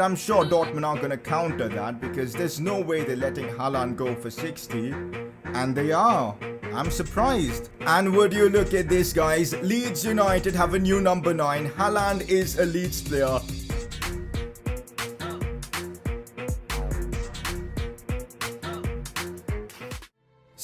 I'm sure Dortmund are going to counter that because there's no way they're letting Haaland go for 60. And they are. I'm surprised. And would you look at this, guys? Leeds United have a new number 9. Haaland is a Leeds player.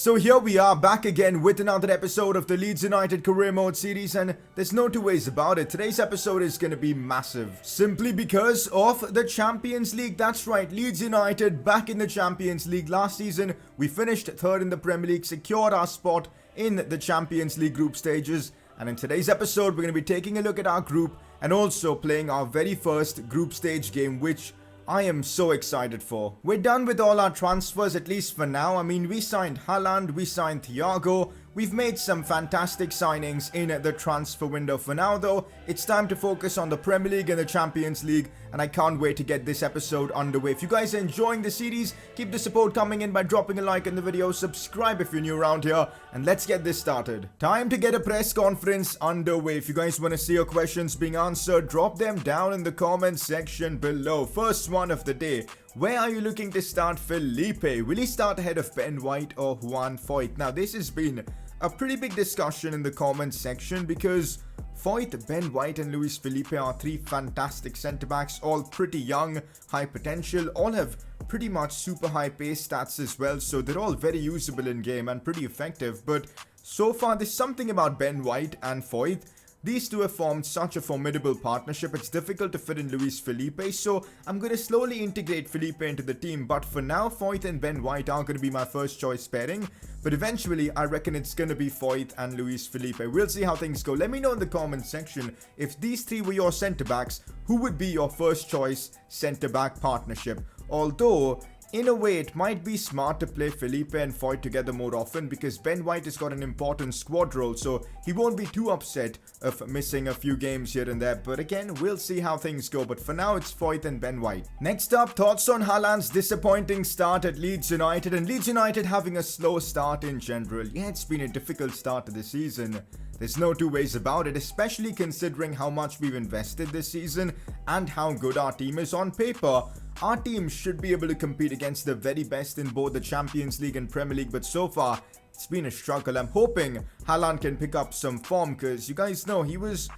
So here we are back again with another episode of the Leeds United Career Mode series, and there's no two ways about it. Today's episode is going to be massive simply because of the Champions League. That's right, Leeds United back in the Champions League. Last season we finished third in the Premier League, secured our spot in the Champions League group stages, and in today's episode we're going to be taking a look at our group and also playing our very first group stage game, which I am so excited for. We're done with all our transfers, at least for now. I mean, we signed Haaland, we signed Thiago. We've made some fantastic signings in the transfer window. For now though, it's time to focus on the Premier League and the Champions League, and I can't wait to get this episode underway. If you guys are enjoying the series, keep the support coming in by dropping a like in the video, subscribe if you're new around here, and let's get this started. Time to get a press conference underway. If you guys want to see your questions being answered, drop them down in the comment section below. First one of the day. Where are you looking to start Felipe? Will he start ahead of Ben White or Juan Foyth? Now, this has been a pretty big discussion in the comments section because Foyth, Ben White and Luis Felipe are three fantastic centre-backs, all pretty young, high potential, all have pretty much super high pace stats as well, so they're all very usable in game and pretty effective. But so far there's something about Ben White and Foyth. These two have formed such a formidable partnership, it's difficult to fit in Luis Felipe, so I'm going to slowly integrate Felipe into the team. But for now, Foyth and Ben White are going to be my first choice pairing, but eventually I reckon it's going to be Foyth and Luis Felipe. We'll see how things go. Let me know in the comment section, if these three were your centre-backs, who would be your first choice centre-back partnership? Although, in a way, it might be smart to play Felipe and Foyth together more often because Ben White has got an important squad role, so he won't be too upset of missing a few games here and there. But again, we'll see how things go. But for now, it's Foyth and Ben White. Next up, thoughts on Haaland's disappointing start at Leeds United, and Leeds United having a slow start in general. Yeah, it's been a difficult start to the season. There's no two ways about it, especially considering how much we've invested this season and how good our team is on paper. Our team should be able to compete against the very best in both the Champions League and Premier League, but so far it's been a struggle. I'm hoping Haaland can pick up some form because you guys know he was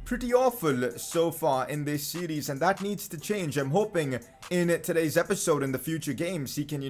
pretty awful so far in this series, and that needs to change. I'm hoping in today's episode and the future games he can,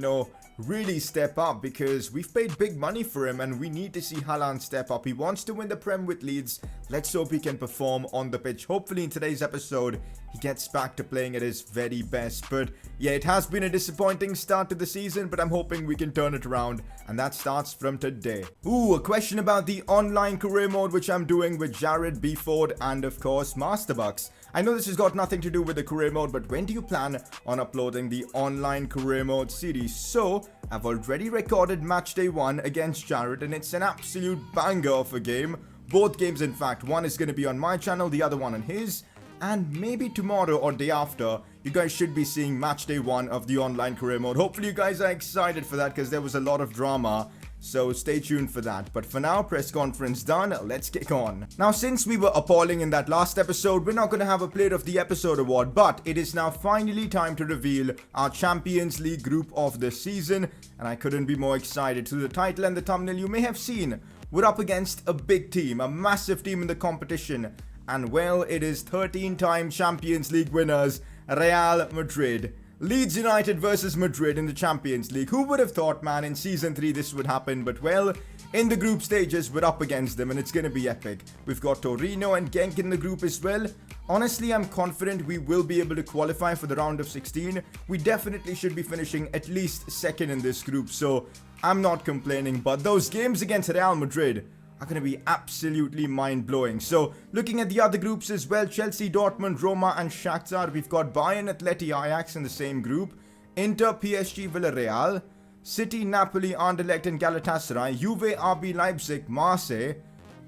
really step up because we've paid big money for him and we need to see Haaland step up. He wants to win the Prem with Leeds. Let's hope he can perform on the pitch. Hopefully in today's episode he gets back to playing at his very best. But yeah, it has been a disappointing start to the season, but I'm hoping we can turn it around, and that starts from today. Ooh, a question about the online career mode which I'm doing with Jared, B Ford and of course Masterbucks. I know this has got nothing to do with the career mode, but when do you plan on uploading the online career mode series? So I've already recorded match day 1 against Jared, and it's an absolute banger of a game. Both games, in fact, one is going to be on my channel, the other one on his. And maybe tomorrow or day after, you guys should be seeing match day 1 of the online career mode. Hopefully you guys are excited for that because there was a lot of drama. So stay tuned for that. But for now, press conference done, let's kick on. Now, since we were appalling in that last episode, we're not going to have a Player of the Episode award, but it is now finally time to reveal our Champions League group of the season, and I couldn't be more excited. Through the title and the thumbnail you may have seen, we're up against a big team, a massive team in the competition, and well, it is 13-time Champions League winners, Real Madrid. Leeds United versus Madrid in the Champions League. Who would have thought, man, in Season 3 this would happen? But well, in the group stages, we're up against them and it's going to be epic. We've got Torino and Genk in the group as well. Honestly, I'm confident we will be able to qualify for the round of 16. We definitely should be finishing at least second in this group, so I'm not complaining. But those games against Real Madrid are going to be absolutely mind-blowing. So, looking at the other groups as well, Chelsea, Dortmund, Roma and Shakhtar. We've got Bayern, Atleti, Ajax in the same group. Inter, PSG, Villarreal. City, Napoli, Anderlecht and Galatasaray. Juve, RB Leipzig, Marseille.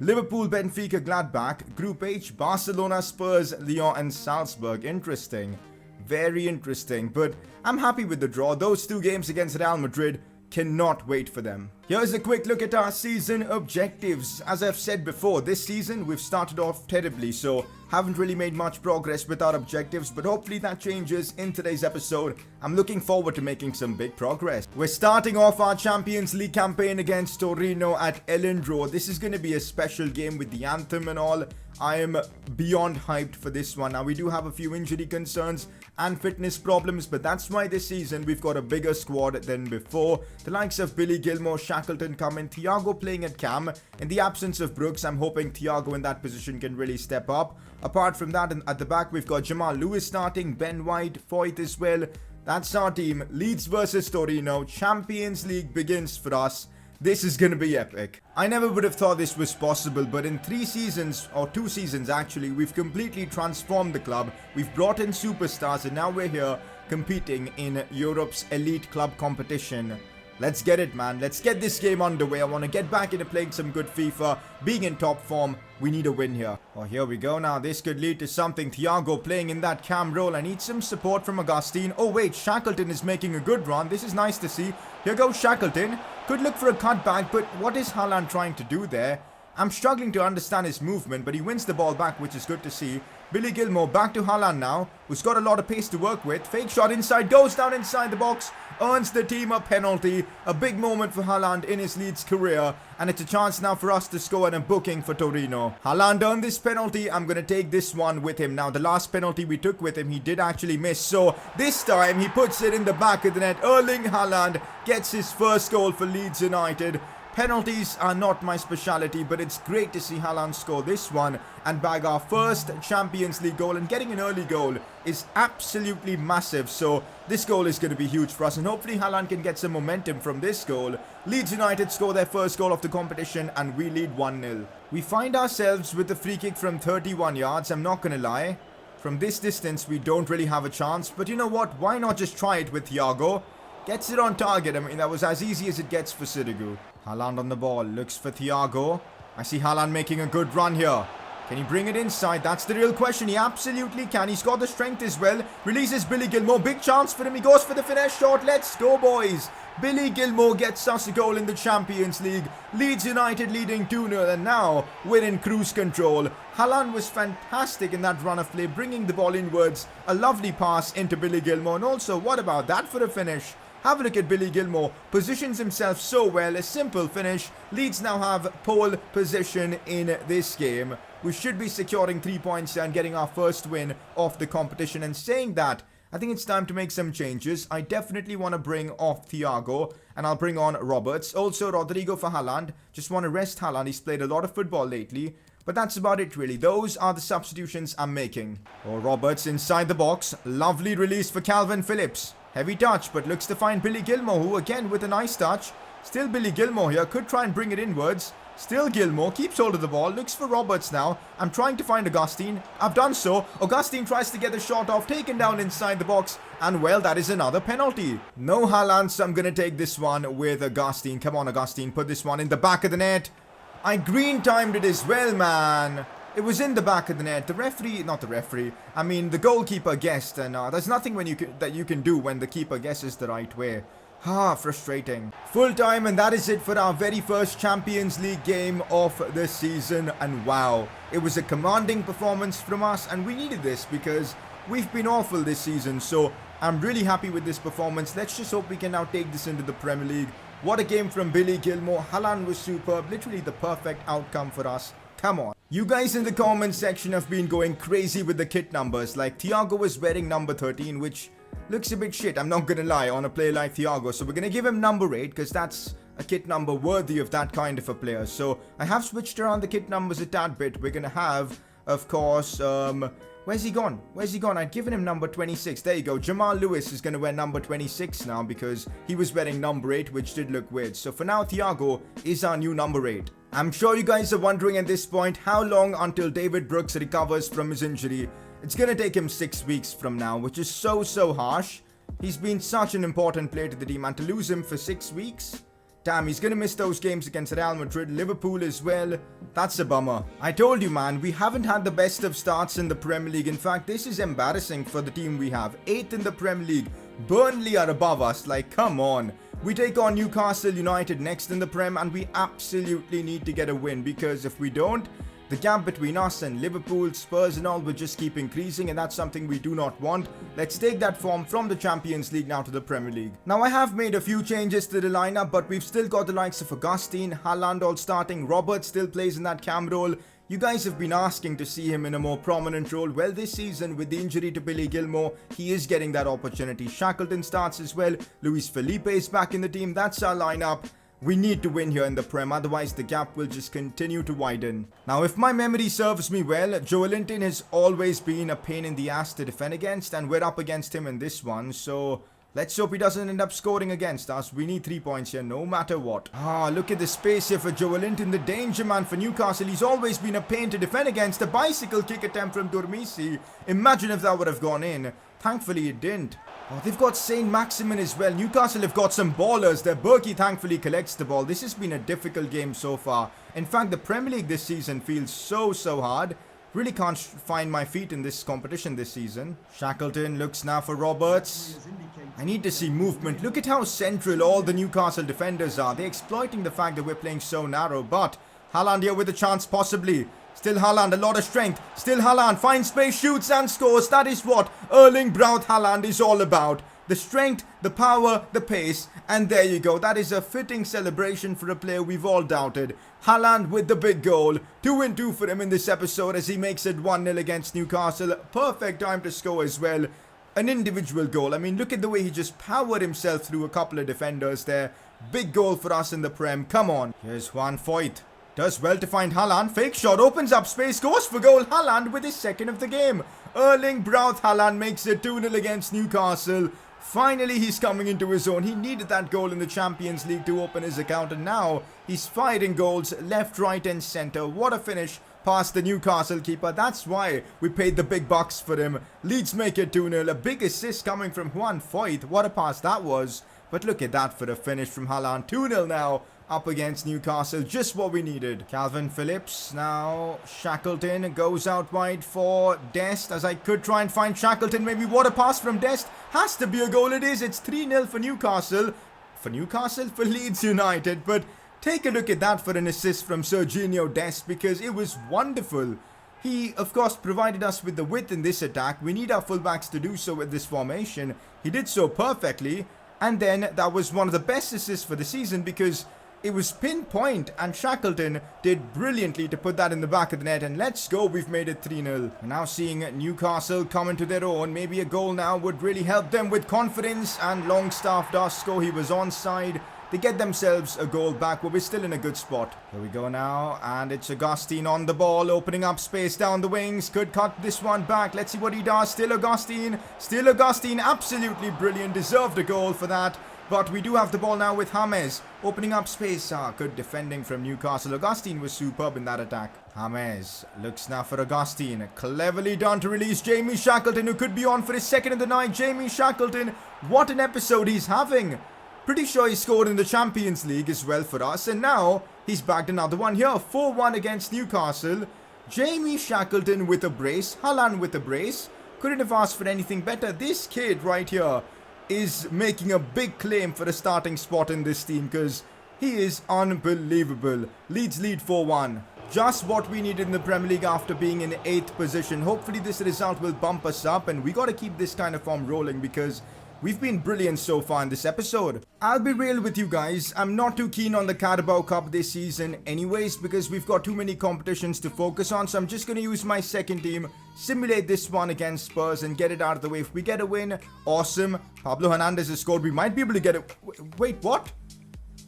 Liverpool, Benfica, Gladbach. Group H, Barcelona, Spurs, Lyon and Salzburg. Interesting. Very interesting. But I'm happy with the draw. Those two games against Real Madrid, cannot wait for them. Here's a quick look at our season objectives. As I've said before, this season we've started off terribly, so Haven't really made much progress with our objectives, but hopefully that changes in today's episode. I'm looking forward to making some big progress. We're starting off our Champions League campaign against Torino at Elland Road. This is going to be a special game with the anthem and all. I am beyond hyped for this one. Now, we do have a few injury concerns and fitness problems, but that's why this season we've got a bigger squad than before. The likes of Billy Gilmore, Shackleton come in, Thiago playing at cam. In the absence of Brooks, I'm hoping Thiago in that position can really step up. Apart from that, at the back, we've got Jamal Lewis starting, Ben White, Foyth as well. That's our team. Leeds versus Torino. Champions League begins for us. This is going to be epic. I never would have thought this was possible, but in 3 seasons, or 2 seasons actually, we've completely transformed the club. We've brought in superstars and now we're here competing in Europe's elite club competition. Let's get it, man. Let's get this game underway. I want to get back into playing some good FIFA. Being in top form, we need a win here. Oh, here we go now. This could lead to something. Thiago playing in that cam role. I need some support from Augustine. Oh, wait. Shackleton is making a good run. This is nice to see. Here goes Shackleton. Could look for a cutback, but what is Haaland trying to do there? I'm struggling to understand his movement, but he wins the ball back, which is good to see. Billy Gilmore back to Haaland now, who's got a lot of pace to work with. Fake shot inside, goes down inside the box, earns the team a penalty. A big moment for Haaland in his Leeds career, and it's a chance now for us to score and a booking for Torino. Haaland earned this penalty. I'm going to take this one with him. Now, the last penalty we took with him, he did actually miss. So, this time, he puts it in the back of the net. Erling Haaland gets his first goal for Leeds United. Penalties are not my speciality, but it's great to see Haaland score this one and bag our first Champions League goal. And getting an early goal is absolutely massive. So this goal is going to be huge for us. And hopefully Haaland can get some momentum from this goal. Leeds United score their first goal of the competition and we lead 1-0. We find ourselves with a free kick from 31 yards. I'm not going to lie. From this distance, we don't really have a chance. But you know what? Why not just try it with Thiago? Gets it on target. I mean, that was as easy as it gets for Sirigu. Haaland on the ball. Looks for Thiago. I see Haaland making a good run here. Can he bring it inside? That's the real question. He absolutely can. He's got the strength as well. Releases Billy Gilmore. Big chance for him. He goes for the finesse shot. Let's go, boys. Billy Gilmore gets us a goal in the Champions League. Leeds United leading 2-0 and now we're in cruise control. Haaland was fantastic in that run of play, bringing the ball inwards. A lovely pass into Billy Gilmore. And also, what about that for a finish? Have a look at Billy Gilmore. Positions himself so well. A simple finish. Leeds now have pole position in this game. We should be securing 3 points and getting our first win of the competition. And saying that, I think it's time to make some changes. I definitely want to bring off Thiago and I'll bring on Roberts. Also Rodrigo for Haaland. Just want to rest Haaland. He's played a lot of football lately. But that's about it really. Those are the substitutions I'm making. Oh, Roberts inside the box. Lovely release for Calvin Phillips. Heavy touch, but looks to find Billy Gilmore, who again with a nice touch. Still Billy Gilmore here, could try and bring it inwards. Still Gilmore, keeps hold of the ball, looks for Roberts now. I'm trying to find Augustine. I've done so. Augustine tries to get the shot off, taken down inside the box. And well, that is another penalty. No Haaland, so I'm going to take this one with Augustine. Come on, Augustine, put this one in the back of the net. I green timed it as well, man. It was in the back of the net. The referee, not the referee, I mean the goalkeeper guessed, and there's nothing that you can do when the keeper guesses the right way. Frustrating. Full time, and that is it for our very first Champions League game of the season. And wow, it was a commanding performance from us, and we needed this because we've been awful this season. So I'm really happy with this performance. Let's just hope we can now take this into the Premier League. What a game from Billy Gilmore. Haaland was superb. Literally the perfect outcome for us. Come on. You guys in the comment section have been going crazy with the kit numbers. Like Thiago was wearing number 13, which looks a bit shit, I'm not gonna lie, on a player like Thiago. So we're gonna give him number 8 because that's a kit number worthy of that kind of a player. So I have switched around the kit numbers a tad bit. We're gonna have, of course, where's he gone? Where's he gone? I'd given him number 26. There you go. Jamal Lewis is going to wear number 26 now because he was wearing number 8, which did look weird. So for now, Thiago is our new number 8. I'm sure you guys are wondering at this point, how long until David Brooks recovers from his injury? It's going to take him 6 weeks from now, which is so harsh. He's been such an important player to the team, and to lose him for 6 weeks? Damn, he's gonna miss those games against Real Madrid, Liverpool as well. That's a bummer. I told you, man, we haven't had the best of starts in the Premier League. In fact, this is embarrassing for the team we have. 8th in the Premier League. Burnley are above us. Like, come on. We take on Newcastle United next in the Prem, and we absolutely need to get a win, because if we don't, the gap between us and Liverpool, Spurs and all will just keep increasing, and that's something we do not want. Let's take that form from the Champions League now to the Premier League. Now I have made a few changes to the lineup, but we've still got the likes of Augustine, Haaland all starting, Robert still plays in that cam role. You guys have been asking to see him in a more prominent role. Well, this season with the injury to Billy Gilmore, he is getting that opportunity. Shackleton starts as well. Luis Felipe is back in the team. That's our lineup. We need to win here in the Prem, otherwise the gap will just continue to widen. Now, if my memory serves me well, Joelinton has always been a pain in the ass to defend against, and we're up against him in this one, so let's hope he doesn't end up scoring against us. We need 3 points here, no matter what. Look at the space here for Joelinton, the danger man for Newcastle. He's always been a pain to defend against. A bicycle kick attempt from Durmisi. Imagine if that would have gone in. Thankfully, it didn't. They've got Saint Maximin as well. Newcastle have got some ballers there. Berkey thankfully collects the ball. This has been a difficult game so far. In fact, the Premier League this season feels so hard. Really can't find my feet in this competition this season. Shackleton looks now for Roberts. I need to see movement. Look at how central all the Newcastle defenders are. They're exploiting the fact that we're playing so narrow. But Haaland here with a chance possibly. Still Haaland, a lot of strength. Still Haaland, finds space, shoots and scores. That is what Erling Braut Haaland is all about. The strength, the power, the pace. And there you go. That is a fitting celebration for a player we've all doubted. Haaland with the big goal. 2-2 for him in this episode as he makes it 1-0 against Newcastle. Perfect time to score as well. An individual goal. I mean, look at the way he just powered himself through a couple of defenders there. Big goal for us in the Prem. Come on. Here's Juan Foyt. Does well to find Haaland. Fake shot, opens up space, goes for goal. Haaland with his second of the game. Erling Braut Haaland makes it 2-0 against Newcastle. Finally, he's coming into his own. He needed that goal in the Champions League to open his account, and now he's firing goals left, right and centre. What a finish past the Newcastle keeper. That's why we paid the big bucks for him. Leeds make it 2-0. A big assist coming from Juan Foyt. What a pass that was. But look at that for the finish from Haaland. 2-0 now. Up against Newcastle, just what we needed. Calvin Phillips, now Shackleton goes out wide for Dest, as I could try and find Shackleton. Maybe what a pass from Dest. Has to be a goal, it is. It's 3-0 for Newcastle. For Leeds United. But take a look at that for an assist from Serginho Dest, because it was wonderful. He, of course, provided us with the width in this attack. We need our fullbacks to do so with this formation. He did so perfectly. And then that was one of the best assists for the season, because it was pinpoint, and Shackleton did brilliantly to put that in the back of the net. And let's go, we've made it 3-0. We're now seeing Newcastle come into their own. Maybe a goal now would really help them with confidence. And Longstaff does score. He was onside. They get themselves a goal back, but we're still in a good spot. Here we go now, and it's Augustine on the ball, opening up space down the wings. Could cut this one back. Let's see what he does. Still Augustine, absolutely brilliant. Deserved a goal for that. But we do have the ball now with James, opening up space. Good defending from Newcastle. Augustine was superb in that attack. James looks now for Augustine. Cleverly done to release Jamie Shackleton, who could be on for his second of the night. Jamie Shackleton, what an episode he's having. Pretty sure he scored in the Champions League as well for us. And now he's bagged another one here. 4-1 against Newcastle. Jamie Shackleton with a brace. Haaland with a brace. Couldn't have asked for anything better. This kid right here is making a big claim for a starting spot in this team, because he is unbelievable. Leeds lead 4-1. Just what we needed in the Premier League after being in 8th position. Hopefully this result will bump us up, and we got to keep this kind of form rolling, because we've been brilliant so far in this episode. I'll be real with you guys, I'm not too keen on the Carabao Cup this season anyways, because we've got too many competitions to focus on. So I'm just going to use my second team, simulate this one against Spurs and get it out of the way. If we get a win, awesome. Pablo Hernandez has scored. We might be able to get it. Wait, what?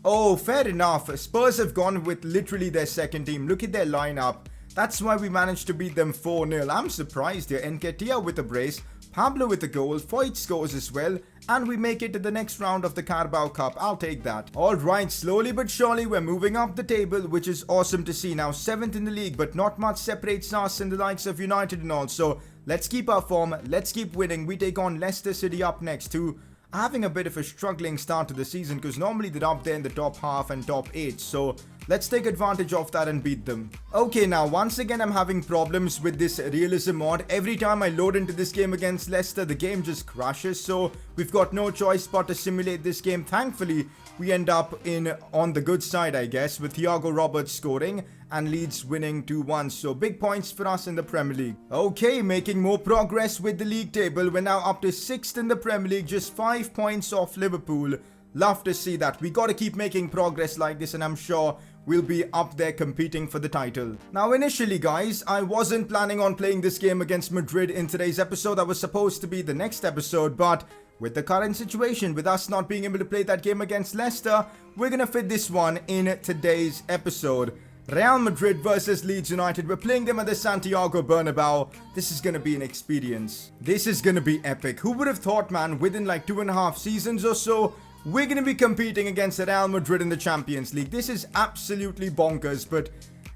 Oh, fair enough. Spurs have gone with literally their second team. Look at their lineup. That's why we managed to beat them 4-0. I'm surprised here. Nketiah with a brace. Pablo with a goal, Foyt scores as well, and we make it to the next round of the Carabao Cup. I'll take that. Alright, slowly but surely we're moving up the table, which is awesome to see. Now 7th in the league, but not much separates us and the likes of United and all. So let's keep our form, let's keep winning. We take on Leicester City up next, who are having a bit of a struggling start to the season, because normally they're up there in the top half and top 8. So Let's take advantage of that and beat them. Okay, now once again I'm having problems with this realism mod. Every time I load into this game against Leicester, the game just crashes. So we've got no choice but to simulate this game. Thankfully, we end up on the good side, I guess, with Thiago Roberts scoring and Leeds winning 2-1. So big points for us in the Premier League. Okay, making more progress with the league table. We're now up to 6th in the Premier League, just 5 points off Liverpool. Love to see that. We got to keep making progress like this, and I'm sure we'll be up there competing for the title. Now, initially, guys, I wasn't planning on playing this game against Madrid in today's episode. That was supposed to be the next episode, but with the current situation, with us not being able to play that game against Leicester, we're going to fit this one in today's episode. Real Madrid versus Leeds United. We're playing them at the Santiago Bernabeu. This is going to be an experience. This is going to be epic. Who would have thought, man, within like 2.5 seasons or so, we're going to be competing against Real Madrid in the Champions League. This is absolutely bonkers, but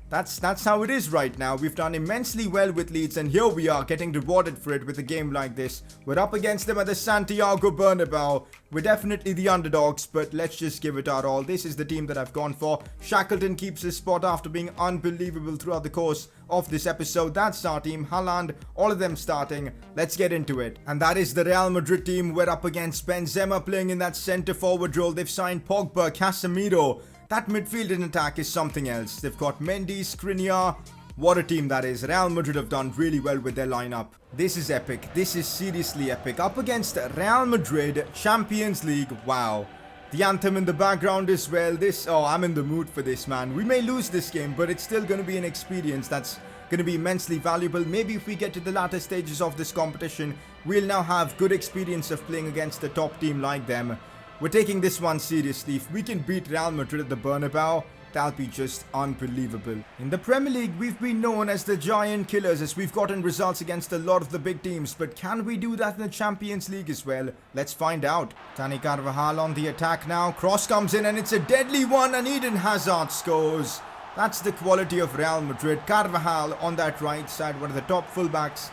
that's how it is right now. We've done immensely well with Leeds, and here we are getting rewarded for it with a game like this. We're up against them at the Santiago Bernabeu. We're definitely the underdogs, but let's just give it our all. This is the team that I've gone for. Shackleton keeps his spot after being unbelievable throughout the course of this episode. That's our team. Haaland, all of them starting. Let's get into it. And that is the Real Madrid team. We're up against Benzema playing in that centre forward role. They've signed Pogba, Casemiro. That midfield in attack is something else. They've got Mendy, Skriniar. What a team that is. Real Madrid have done really well with their lineup. This is epic. This is seriously epic. Up against Real Madrid, Champions League. Wow. The anthem in the background as well. I'm in the mood for this, man. We may lose this game, but it's still going to be an experience that's going to be immensely valuable. Maybe if we get to the latter stages of this competition, we'll now have good experience of playing against a top team like them. We're taking this one seriously. If we can beat Real Madrid at the Bernabeu, that'll be just unbelievable. In the Premier League, we've been known as the giant killers as we've gotten results against a lot of the big teams. But can we do that in the Champions League as well? Let's find out. Dani Carvajal on the attack now. Cross comes in and it's a deadly one, and Eden Hazard scores. That's the quality of Real Madrid. Carvajal on that right side, one of the top fullbacks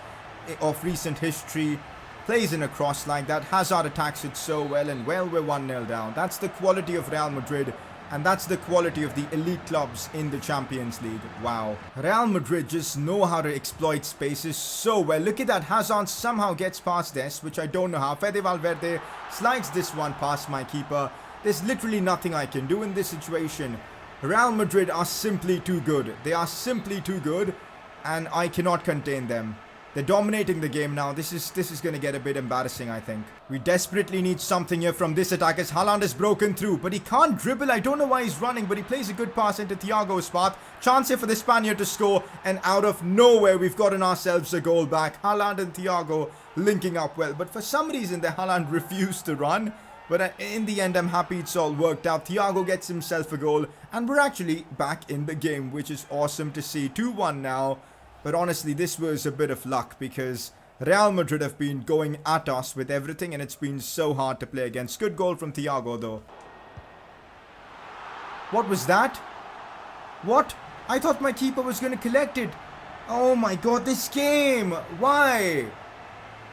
of recent history. Plays in a cross like that. Hazard attacks it so well, and well, we're 1-0 down. That's the quality of Real Madrid, and that's the quality of the elite clubs in the Champions League. Wow. Real Madrid just know how to exploit spaces so well. Look at that. Hazard somehow gets past this, which I don't know how. Fede Valverde slides this one past my keeper. There's literally nothing I can do in this situation. Real Madrid are simply too good. They are simply too good, and I cannot contain them. They're dominating the game now. This is going to get a bit embarrassing, I think. We desperately need something here from this attack as Haaland is broken through. But he can't dribble. I don't know why he's running, but he plays a good pass into Thiago's path. Chance here for the Spaniard to score. And out of nowhere, we've gotten ourselves a goal back. Haaland and Thiago linking up well. But for some reason, the Haaland refused to run. But in the end, I'm happy it's all worked out. Thiago gets himself a goal. And we're actually back in the game, which is awesome to see. 2-1 now. But honestly, this was a bit of luck because Real Madrid have been going at us with everything, and it's been so hard to play against. Good goal from Thiago, though. What was that? What? I thought my keeper was going to collect it. Oh my god, this game! Why?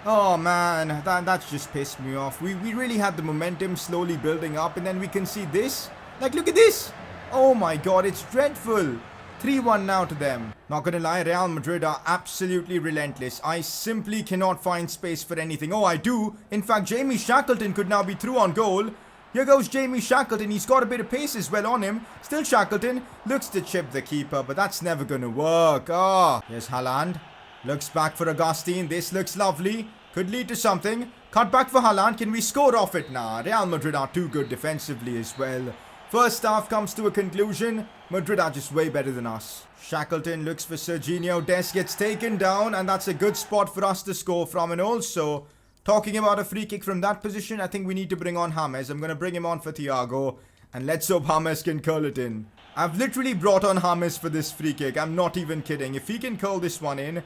Oh man, that's just pissed me off. We really had the momentum slowly building up, and then we can see this. Like, look at this! Oh my god, it's dreadful. 3-1 now to them. Not gonna lie, Real Madrid are absolutely relentless. I simply cannot find space for anything. Oh, I do. In fact, Jamie Shackleton could now be through on goal. Here goes Jamie Shackleton. He's got a bit of pace as well on him. Still Shackleton. Looks to chip the keeper, but that's never gonna work. Oh, here's Haaland. Looks back for Augustine. This looks lovely. Could lead to something. Cut back for Haaland. Can we score off it? Nah, Real Madrid are too good defensively as well. First half comes to a conclusion. Madrid are just way better than us. Shackleton looks for Serginho. Des gets taken down, and that's a good spot for us to score from. And also, talking about a free kick from that position, I think we need to bring on James. I'm going to bring him on for Thiago, and let's hope James can curl it in. I've literally brought on James for this free kick. I'm not even kidding. If he can curl this one in,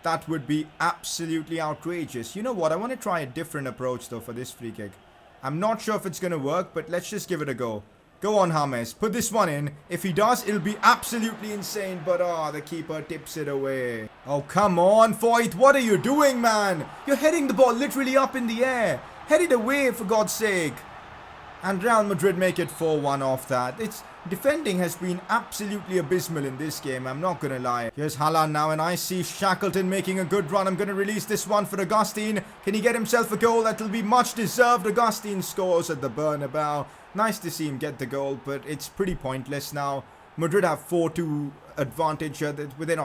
that would be absolutely outrageous. You know what? I want to try a different approach, though, for this free kick. I'm not sure if it's going to work, but let's just give it a go. Go on, James. Put this one in. If he does, it'll be absolutely insane. But, the keeper tips it away. Oh, come on, Foyt. What are you doing, man? You're heading the ball literally up in the air. Head it away, for God's sake. And Real Madrid make it 4-1 off that. defending has been absolutely abysmal in this game, I'm not gonna lie. Here's Haaland now, and I see Shackleton making a good run. I'm gonna release this one for Augustine. Can he get himself a goal? That'll be much deserved. Augustine scores at the Bernabeu. Nice to see him get the goal, but it's pretty pointless now. Madrid have 4-2 advantage. They're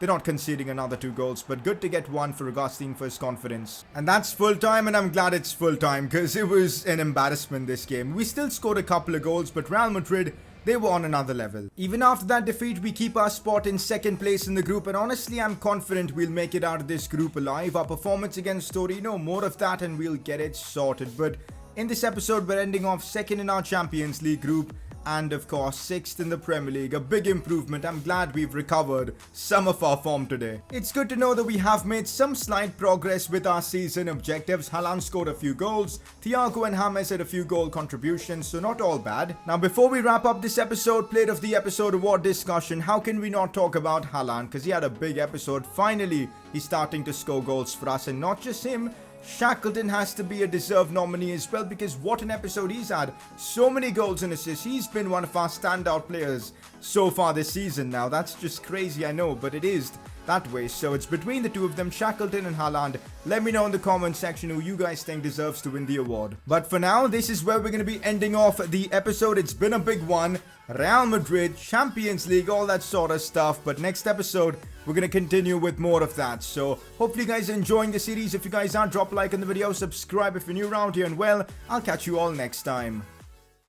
not conceding another 2 goals, but good to get one for Augustine for his confidence. And that's full time, and I'm glad it's full time because it was an embarrassment this game. We still scored a couple of goals, but Real Madrid, they were on another level. Even after that defeat, we keep our spot in second place in the group, and honestly, I'm confident we'll make it out of this group alive. Our performance against Torino, more of that and we'll get it sorted. But in this episode, we're ending off second in our Champions League group, and of course 6th in the Premier League. A big improvement. I'm glad we've recovered some of our form today. It's good to know that we have made some slight progress with our season objectives. Haaland scored a few goals, Thiago and James had a few goal contributions, so not all bad. Now before we wrap up this episode, Plate of the Episode award discussion, how can we not talk about Haaland, because he had a big episode. Finally he's starting to score goals for us, and not just him, Shackleton has to be a deserved nominee as well, because what an episode he's had. So many goals and assists. He's been one of our standout players so far this season now. That's just crazy, I know, but it is that way. So it's between the two of them, Shackleton and Haaland. Let me know in the comment section who you guys think deserves to win the award. But for now, this is where we're going to be ending off the episode. It's been a big one. Real Madrid, Champions League, all that sort of stuff. But next episode, we're going to continue with more of that. So hopefully you guys are enjoying the series. If you guys are, drop a like on the video, subscribe if you're new around here, and well, I'll catch you all next time.